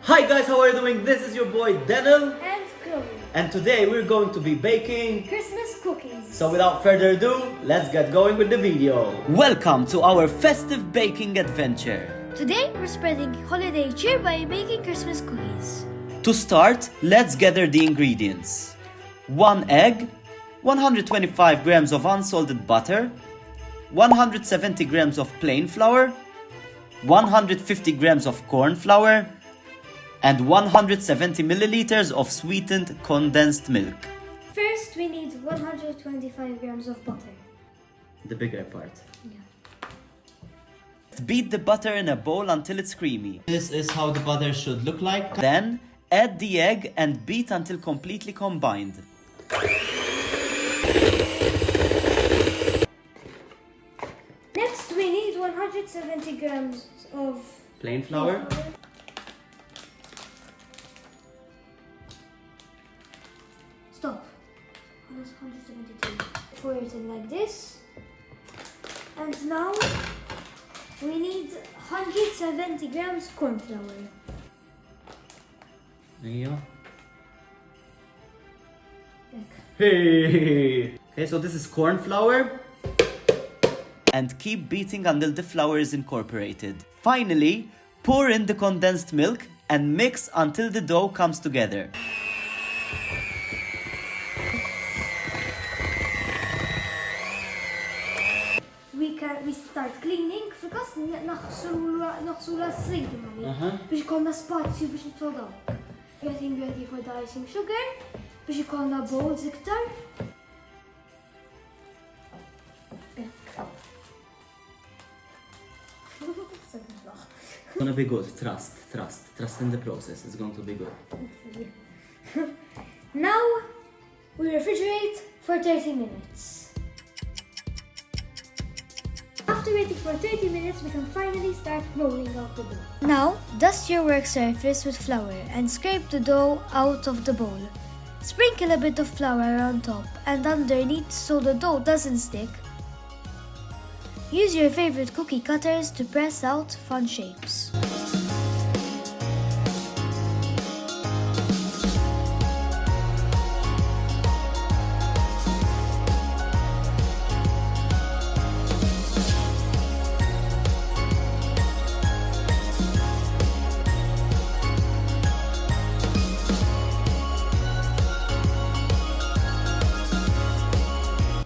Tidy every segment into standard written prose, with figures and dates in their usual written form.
Hi guys, how are you doing? This is your boy Daniel. And Chloe. And today we're going to be baking Christmas cookies. So without further ado, let's get going with the video. Welcome to our festive baking adventure. Today we're spreading holiday cheer by making Christmas cookies. To start, let's gather the ingredients. 1 egg, 125 grams of unsalted butter, 170 grams of plain flour, 150 grams of corn flour, and 170 milliliters of sweetened condensed milk. First, we need 125 grams of butter. The bigger part. Yeah. Beat the butter in a bowl until it's creamy. This is how the butter should look like. Then, add the egg and beat until completely combined. Next, we need 170 grams of Plain flour. Stop. 172. Pour it in like this. And now we need 170 grams corn flour. Yeah. Like. Hey. Okay, so this is corn flour. And keep beating until the flour is incorporated. Finally, pour in the condensed milk and mix until the dough comes together. We start cleaning فقط نغسل السينك يعني باش يكوننا spazju biex nitfogħu. Getting ready for the icing sugar biex ikollna bowls iktar. It's gonna be good. Trust in the process. It's going to be good. Now we refrigerate for 30 minutes. After waiting for 30 minutes, we can finally start rolling out the dough. Now, dust your work surface with flour and scrape the dough out of the bowl. Sprinkle a bit of flour on top and underneath so the dough doesn't stick. Use your favorite cookie cutters to press out fun shapes.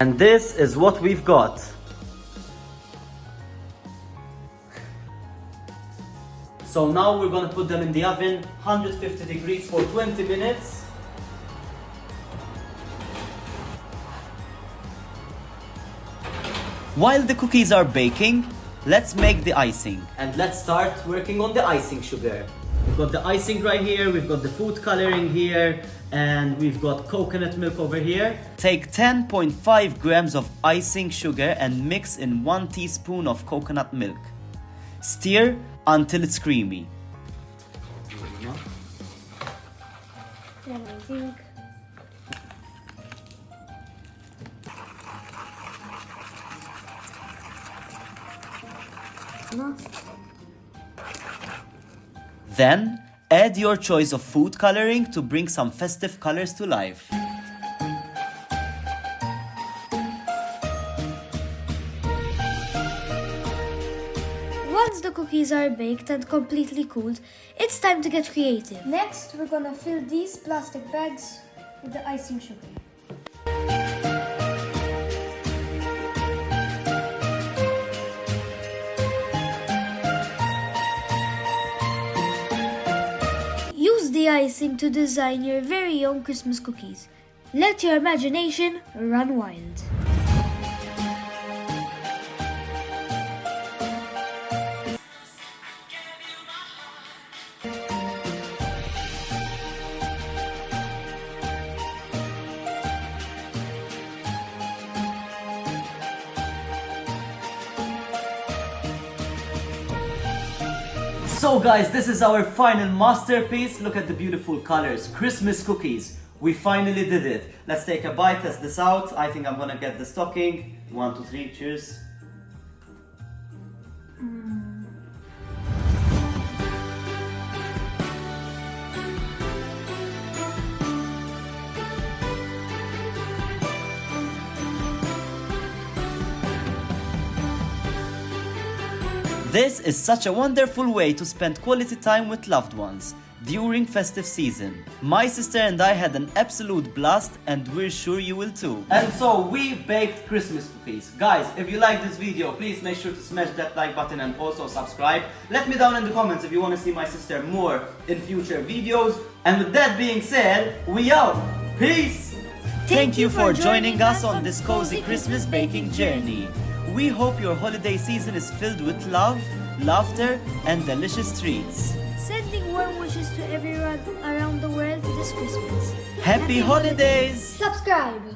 And this is what we've got. So now we're gonna put them in the oven, 150 degrees for 20 minutes. While the cookies are baking, let's make the icing. And let's start working on the icing sugar. We've got the icing right here, we've got the food coloring here, and we've got coconut milk over here. Take 10.5 grams of icing sugar and mix in 1 teaspoon of coconut milk. Stir until it's creamy. Then I think no. Then, add your choice of food coloring to bring some festive colors to life. Once the cookies are baked and completely cooled, it's time to get creative. Next, we're gonna fill these plastic bags with the icing sugar. Use the icing to design your very own Christmas cookies. Let your imagination run wild. So guys, this is our final masterpiece. Look at the beautiful colors. Christmas cookies. We finally did it. Let's take a bite, test this out. I think I'm gonna get the stocking. 1, 2, 3, cheers. This is such a wonderful way to spend quality time with loved ones during festive season. My sister and I had an absolute blast and we're sure you will too. And so we baked Christmas cookies. Guys, if you like this video, please make sure to smash that like button and also subscribe. Let me down in the comments if you want to see my sister more in future videos. And with that being said, we out. Peace! Thank you for joining us on this cozy Christmas baking journey. We hope your holiday season is filled with love, laughter, and delicious treats. Sending warm wishes to everyone around the world this Christmas. Happy holidays! Subscribe!